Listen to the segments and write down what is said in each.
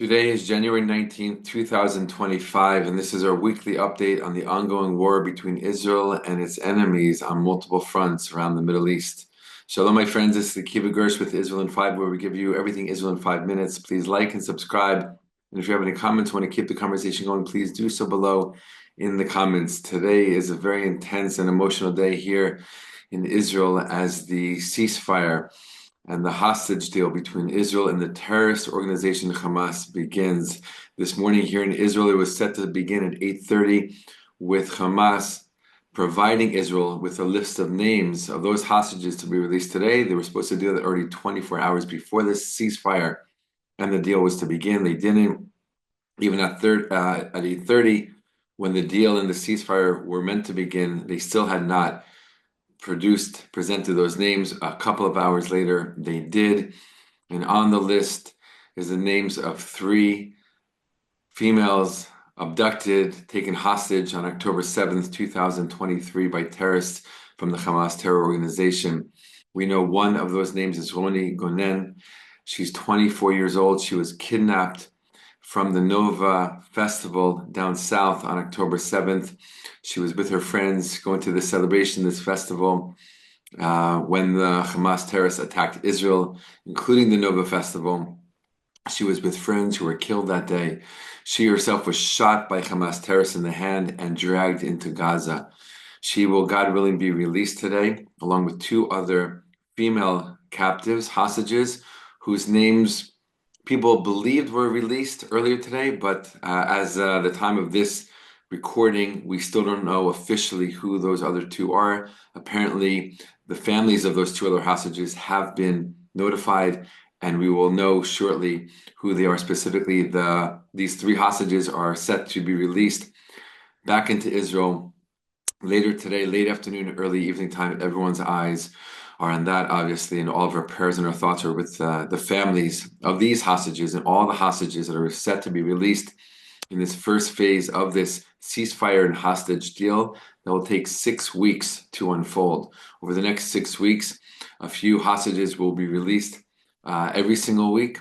Today is January 19th, 2025, and this is our weekly update on the ongoing war between Israel and its enemies on multiple fronts around the Middle East. Shalom, my friends. This is the Kiva Gersh with Israel in 5, where we give you everything Israel in 5 minutes. Please like and subscribe. And if you have any comments, want to keep the conversation going, please do so below in the comments. Today is a very intense and emotional day here in Israel as the ceasefire and the hostage deal between Israel and the terrorist organization Hamas begins. This morning here in Israel, it was set to begin at 8:30, with Hamas providing Israel with a list of names of those hostages to be released today. They were supposed to do that already 24 hours before this ceasefire and the deal was to begin. They didn't. Even at 8:30, when the deal and the ceasefire were meant to begin, they still had not presented those names. A couple of hours later, they did. And on the list is the names of three females abducted, taken hostage on October 7th, 2023 by terrorists from the Hamas terror organization. We know one of those names is Roni Gonen. She's 24 years old. She was kidnapped from the Nova Festival down south on October 7th. She was with her friends going to this celebration, this festival, when the Hamas terrorists attacked Israel, including the Nova Festival. She was with friends who were killed that day. She herself was shot by Hamas terrorists in the hand and dragged into Gaza. She will, God willing, be released today, along with two other female captives, hostages, whose names people believed were released earlier today, but as the time of this recording, we still don't know officially who those other two are. Apparently, the families of those two other hostages have been notified, and we will know shortly who they are specifically. These three hostages are set to be released back into Israel later today, late afternoon, early evening time. Everyone's eyes are on that, obviously, and all of our prayers and our thoughts are with the families of these hostages and all the hostages that are set to be released in this first phase of this ceasefire and hostage deal that will take 6 weeks to unfold. Over the next 6 weeks, a few hostages will be released every single week.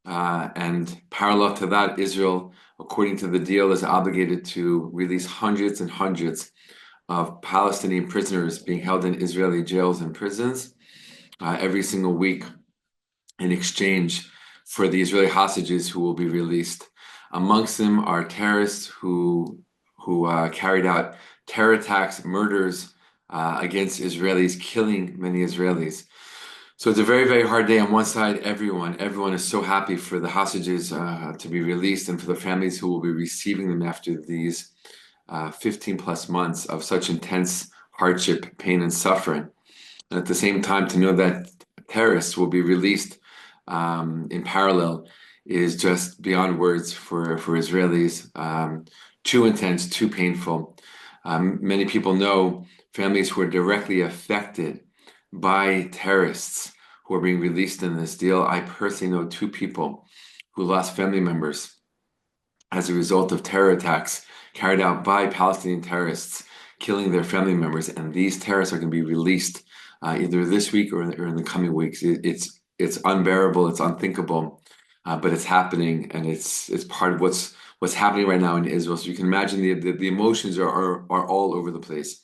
And parallel to that, Israel, according to the deal, is obligated to release hundreds and hundreds of Palestinian prisoners being held in Israeli jails and prisons every single week in exchange for the Israeli hostages who will be released. Amongst them are terrorists who carried out terror attacks, murders against Israelis, killing many Israelis. So it's a very, very hard day. On one side, everyone is so happy for the hostages to be released and for the families who will be receiving them after these 15 plus months of such intense hardship, pain, and suffering. And at the same time, to know that terrorists will be released in parallel is just beyond words for Israelis. Too intense, too painful. Many people know families who are directly affected by terrorists who are being released in this deal. I personally know two people who lost family members as a result of terror attacks carried out by Palestinian terrorists, killing their family members. And these terrorists are going to be released either this week or in the coming weeks. It's unbearable, it's unthinkable, but it's happening, and it's part of what's happening right now in Israel. So you can imagine the emotions are all over the place.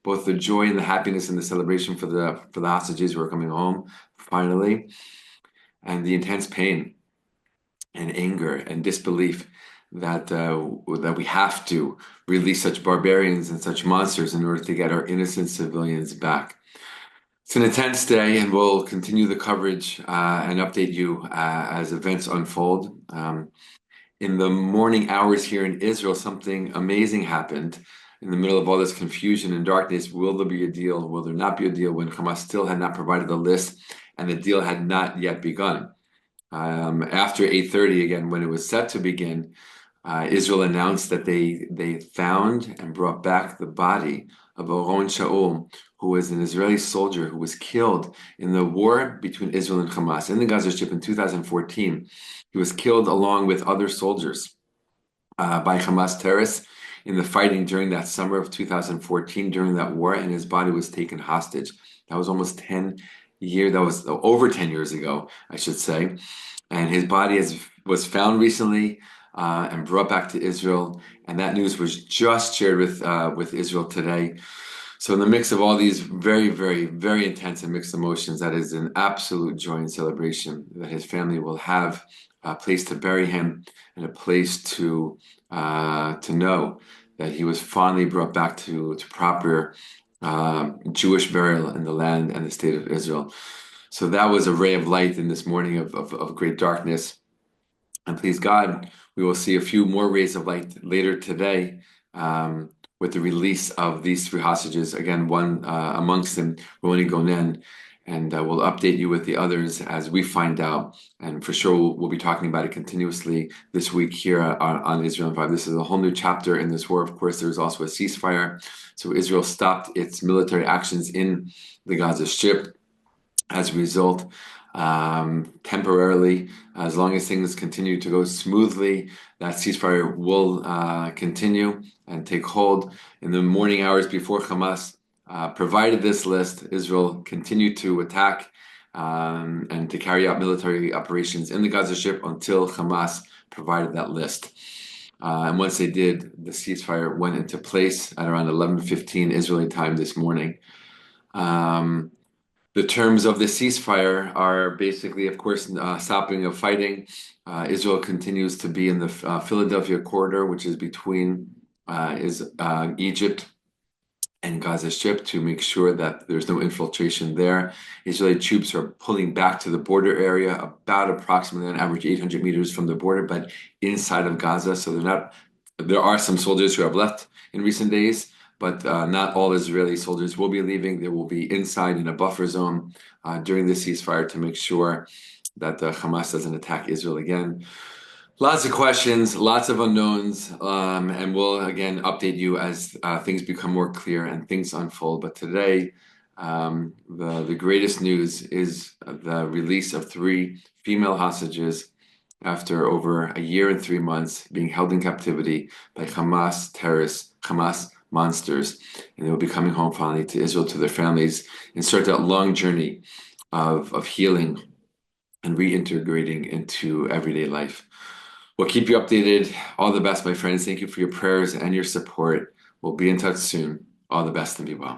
Both the joy and the happiness and the celebration for the hostages who are coming home finally, and the intense pain and anger and disbelief that we have to release such barbarians and such monsters in order to get our innocent civilians back. It's an intense day, and we'll continue the coverage and update you as events unfold. In the morning hours here in Israel, something amazing happened. In the middle of all this confusion and darkness, will there be a deal? Will there not be a deal? When Hamas still had not provided the list and the deal had not yet begun. After 8:30, again, when it was set to begin, Israel announced that they found and brought back the body of Oron Shaul, who was an Israeli soldier who was killed in the war between Israel and Hamas in the Gaza Strip in 2014. He was killed along with other soldiers by Hamas terrorists in the fighting during that summer of 2014 during that war, and his body was taken hostage. That was almost 10 years, that was over 10 years ago, I should say. And his body was found recently and brought back to Israel, and that news was just shared with Israel today. So in the mix of all these very, very, very intense and mixed emotions, that is an absolute joy and celebration that his family will have a place to bury him and a place to know that he was finally brought back to proper Jewish burial in the land and the state of Israel. So that was a ray of light in this morning of great darkness. And please God, we will see a few more rays of light later today with the release of these three hostages. Again, one amongst them, Roni Gonen, and we'll update you with the others as we find out. And for sure, we'll be talking about it continuously this week here on Israel in 5. This is a whole new chapter in this war. Of course, there's also a ceasefire. So Israel stopped its military actions in the Gaza Strip. As a result, temporarily, as long as things continue to go smoothly, that ceasefire will continue and take hold. In the morning hours before Hamas provided this list, Israel continued to attack and to carry out military operations in the Gaza Strip until Hamas provided that list. And once they did, the ceasefire went into place at around 11:15 Israeli time this morning. The terms of the ceasefire are basically, of course, stopping of fighting. Israel continues to be in the Philadelphia corridor, which is between Egypt and Gaza Strip, to make sure that there's no infiltration there. Israeli troops are pulling back to the border area, about approximately on average 800 meters from the border, but inside of Gaza. So they're not. There are some soldiers who have left in recent days, but not all Israeli soldiers will be leaving. They will be inside in a buffer zone during the ceasefire to make sure that Hamas doesn't attack Israel again. Lots of questions, lots of unknowns, and we'll again update you as things become more clear and things unfold. But today, the greatest news is the release of three female hostages after over a year and 3 months being held in captivity by Hamas terrorists, Hamas monsters, and they will be coming home finally to Israel to their families and start that long journey of healing and reintegrating into everyday life. We'll keep you updated. All the best, my friends. Thank you for your prayers and your support. We'll be in touch soon. All the best and be well.